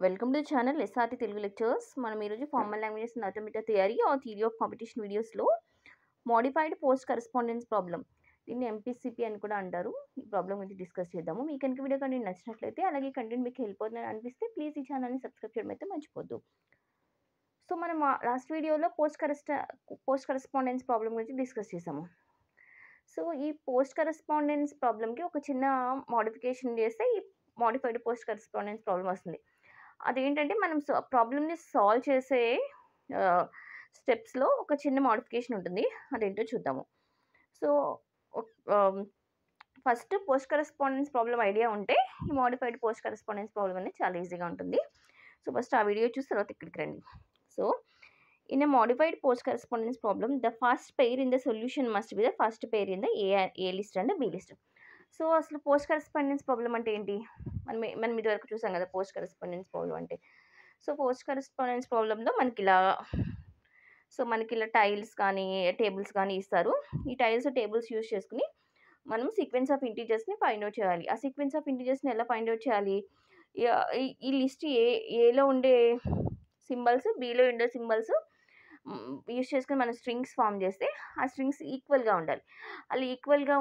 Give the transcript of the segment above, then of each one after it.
Welcome to channel SRT Telugu lectures. మనం ఈరోజు formal languages and automated theory are theory of competition వీడియోస్లో modified post correspondence problem, దీన్ని ఎంపీసీపీ అని కూడా అంటారు, ఈ ప్రాబ్లం గురించి డిస్కస్ చేద్దాము. మీకు కనుక వీడియో కంటెంట్ నచ్చినట్లయితే, అలాగే కంటెంట్ మీకు హెల్ప్ అవుతుందని అనిపిస్తే ప్లీజ్ ఈ ఛానల్ని సబ్స్క్రైబ్ చేయడం అయితే మర్చిపోద్దు. సో మనం లాస్ట్ వీడియోలో పోస్ట్ కరెస్పాండెన్స్ ప్రాబ్లం గురించి డిస్కస్ చేసాము. సో ఈ పోస్ట్ కరెస్పాండెన్స్ ప్రాబ్లంకి ఒక చిన్న మోడిఫికేషన్ చేస్తే ఈ మోడిఫైడ్ పోస్ట్ కరెస్పాండెన్స్ ప్రాబ్లం వస్తుంది. అదేంటంటే మనం ప్రాబ్లమ్ని సాల్వ్ చేసే స్టెప్స్లో ఒక చిన్న మోడిఫికేషన్ ఉంటుంది, అదేంటో చూద్దాము. So first post correspondence problem idea ఉంటే ఈ మోడిఫైడ్ పోస్ట్ కరెస్పాండెన్స్ ప్రాబ్లం అనేది చాలా ఈజీగా ఉంటుంది. సో ఫస్ట్ ఆ వీడియో చూసి తర్వాత ఇక్కడికి రండి. So in a modified post correspondence problem, the first pair in the solution must be the first pair in the A list and B list. So అసలు పోస్ట్ కరెస్పాండెన్స్ ప్రాబ్లం అంటే ఏంటి? మనం ఇది వరకు చూసాం కదా పోస్ట్ కరెస్పాండెన్స్ ప్రాబ్లం అంటే. So post correspondence ప్రాబ్లంలో మనకి ఇలా టైల్స్ కానీ టేబుల్స్ కానీ ఇస్తారు. ఈ టైల్స్ టేబుల్స్ యూజ్ చేసుకుని మనం సీక్వెన్స్ ఆఫ్ ఇంటీజర్స్ని ఫైండ్ అవుట్ చేయాలి. ఆ సీక్వెన్స్ ఆఫ్ ఇంటీజర్స్ని ఎలా ఫైండ్ అవుట్ చేయాలి? ఈ లిస్ట్ ఏలో ఉండే సింబల్స్, బీలో ఉండే సింబల్స్ యూజ్ చేసుకుని మనం స్ట్రింగ్స్ ఫామ్ చేస్తే ఆ స్ట్రింగ్స్ ఈక్వల్గా ఉండాలి. అలా ఈక్వల్గా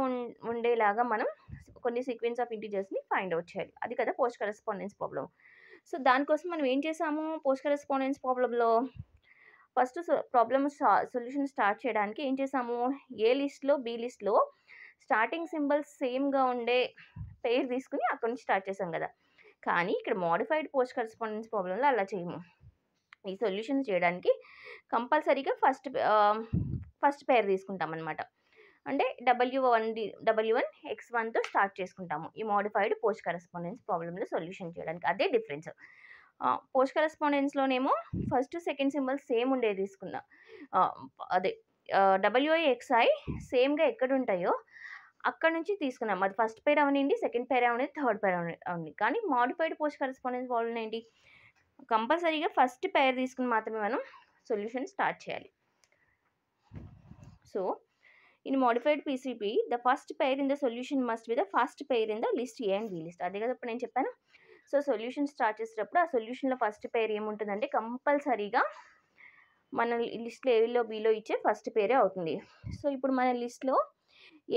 ఉండేలాగా మనం కొన్ని సీక్వెన్స్ ఆఫ్ ఇంటీజర్స్ని ఫైండ్ అవుట్ చేయాలి. అది కదా పోస్ట్ కరెస్పాండెన్స్ ప్రాబ్లం. సో దానికోసం మనం ఏం చేసాము పోస్ట్ కరెస్పాండెన్స్ ప్రాబ్లంలో? ఫస్ట్ సొల్యూషన్ స్టార్ట్ చేయడానికి ఏం చేసాము, ఏ లిస్ట్లో బి లిస్ట్లో స్టార్టింగ్ సింబల్స్ సేమ్గా ఉండే పేర్ తీసుకుని అక్కడి నుంచి స్టార్ట్ చేసాం కదా. కానీ ఇక్కడ మోడిఫైడ్ పోస్ట్ కరెస్పాండెన్స్ ప్రాబ్లంలో అలా చేయము. ఈ సొల్యూషన్ చేయడానికి కంపల్సరీగా ఫస్ట్ పేర్ తీసుకుంటాం అనమాట. అంటే W1 X1తో స్టార్ట్ చేసుకుంటాము ఈ మోడిఫైడ్ పోస్ట్ కరెస్పాండెన్స్ ప్రాబ్లంలో సొల్యూషన్ చేయడానికి. అదే డిఫరెన్స్. పోస్ట్ కరెస్పాండెన్స్లోనేమో ఫస్ట్ సెకండ్ సింబల్ సేమ్ ఉండేది తీసుకున్నాం. అదే WIXI సేమ్గా ఎక్కడ ఉంటాయో అక్కడ నుంచి తీసుకున్నాం. అది ఫస్ట్ పేర్ అవనండి, సెకండ్ పేర్ అవనండి, థర్డ్ పేర్ అవనండి. కానీ మోడిఫైడ్ పోస్ట్ కరెస్పాండెన్స్ ప్రాబ్లం ఏంటి, కంపల్సరీగా ఫస్ట్ పేర్ తీసుకుని మాత్రమే మనం సొల్యూషన్ స్టార్ట్ చేయాలి. So in modified PCP the first pair in the solution must be the first pair in the list A and B list. అదే కదా ఇప్పుడు నేను చెప్పాను. సో సొల్యూషన్ స్టార్ట్ చేసేటప్పుడు ఆ సొల్యూషన్లో ఫస్ట్ పేర్ ఏముంటుందంటే కంపల్సరీగా మన లిస్ట్లో ఏలో బీలో ఇచ్చే ఫస్ట్ పేరే అవుతుంది. సో ఇప్పుడు మన లిస్ట్లో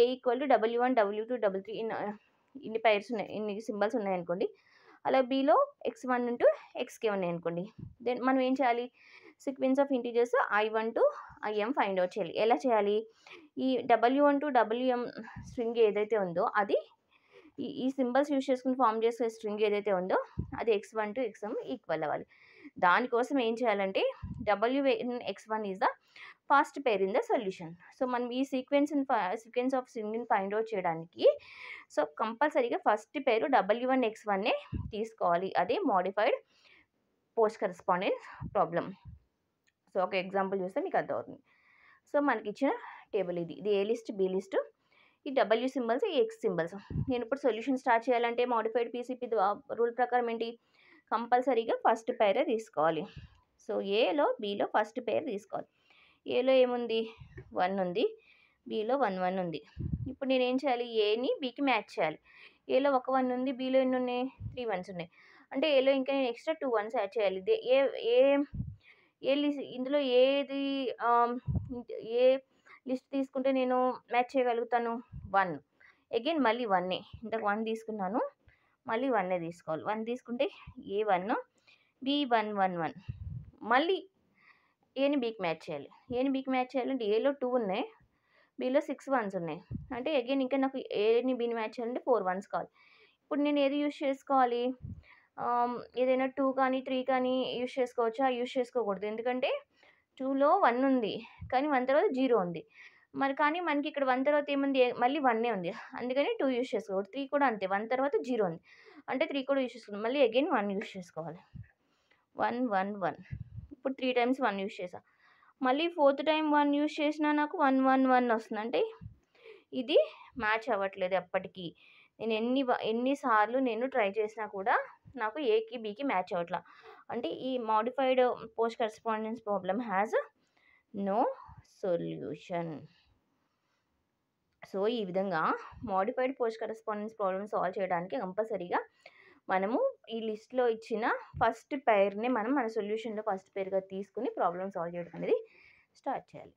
ఏ equal to W1 W2 W3 ఇన్ని పైర్స్ ఉన్నాయి, ఇన్ని సింబల్స్ ఉన్నాయనుకోండి. అలా బీలో X1 టు XK ఉన్నాయి అనుకోండి. దెన్ మనం ఏం చేయాలి, sequence of integers I1 to IM find out చేయాలి. ఎలా చేయాలి, ఈ W1 టు WM స్ట్రింగ్ ఏదైతే ఉందో అది ఈ సింబల్స్ యూజ్ చేసుకుని ఫామ్ చేసే స్ట్రింగ్ ఏదైతే ఉందో అది X1 టు XM ఈక్వల్ అవ్వాలి. దానికోసం ఏం చేయాలంటే WX1 is the first pair in the solution. So మనం ఈ సీక్వెన్స్ ఆఫ్ స్ట్రింగ్ని ఫైండ్ అవుట్ చేయడానికి సో కంపల్సరీగా ఫస్ట్ పేరు W1X1నే తీసుకోవాలి. అదే modified post correspondence problem. So ఒక ఎగ్జాంపుల్ చూస్తే మీకు అర్థమవుతుంది. సో మనకి ఇచ్చిన టేబుల్ ఇది ఏ లిస్ట్ బి లిస్ట్, ఈ W సింబల్స్ ఈ X సింబల్స్. నేను ఇప్పుడు సొల్యూషన్ స్టార్ట్ చేయాలంటే మోడిఫైడ్ పీసీపీ రూల్ ప్రకారం ఏంటి, కంపల్సరీగా ఫస్ట్ పేరే తీసుకోవాలి. సో ఏలో బీలో ఫస్ట్ పేర్ తీసుకోవాలి. ఏలో ఏముంది 1 ఉంది, బీలో 1 ఉంది. ఇప్పుడు నేను ఏం చేయాలి, ఏని బీకి మ్యాచ్ చేయాలి. ఏలో ఒక 1 ఉంది, బీలో ఎన్ని ఉన్నాయి 3 1s ఉన్నాయి. అంటే ఏలో ఇంకా నేను ఎక్స్ట్రా 2 1s యాడ్ చేయాలి. ఇందులో ఏ లిస్ట్ తీసుకుంటే నేను మ్యాచ్ చేయగలుగుతాను 1. అగైన్ మళ్ళీ 1 ఇంతకు 1 తీసుకున్నాను, మళ్ళీ 1 తీసుకోవాలి. 1 తీసుకుంటే A1 B1 1 1, మళ్ళీ ఏని బీకి మ్యాచ్ చేయాలి. ఏని బీకి మ్యాచ్ చేయాలంటే ఏలో 2 ఉన్నాయి, బీలో 6 1s ఉన్నాయి. అంటే అగైన్ ఇంకా నాకు ఏని బీని మ్యాచ్ చేయాలంటే 4 1s కావాలి. ఇప్పుడు నేను ఏది యూజ్ చేసుకోవాలి, ఏదైనా 2 కానీ 3 కానీ యూజ్ చేసుకోవచ్చా? యూజ్ చేసుకోకూడదు. ఎందుకంటే 2లో 1 ఉంది, కానీ 1 తర్వాత 0 ఉంది. మరి కానీ మనకి ఇక్కడ 1 తర్వాత ఏముంది, మళ్ళీ 1 ఉంది. అందుకని 2 యూజ్ చేసుకోకూడదు. 3 కూడా అంతే, 1 తర్వాత 0 ఉంది అంటే 3 కూడా యూజ్ చేసుకోవాలి. మళ్ళీ అగైన్ 1 యూజ్ చేసుకోవాలి. 1 1 1. ఇప్పుడు 3 times 1 యూజ్ చేసా. మళ్ళీ 4th టైం 1 యూజ్ చేసినా నాకు 1 1 1 వస్తుంది. అంటే ఇది మ్యాచ్ అవ్వట్లేదు ఎప్పటికీ. నేను ఎన్నిసార్లు నేను ట్రై చేసినా కూడా నాకు ఏకి బీకి మ్యాచ్ అవ్వట్లా. అంటే ఈ modified post correspondence problem has no solution. So ఈ విధంగా modified post correspondence problem solve చేయడానికి కంపల్సరీగా మనము ఈ లిస్ట్‌లో ఇచ్చిన ఫస్ట్ పెయిర్‌ని మనం మన సొల్యూషన్‌లో ఫస్ట్ పెయిర్‌గా తీసుకొని ప్రాబ్లమ్ సాల్వ్ చేయడం అనేది స్టార్ట్ చేయాలి.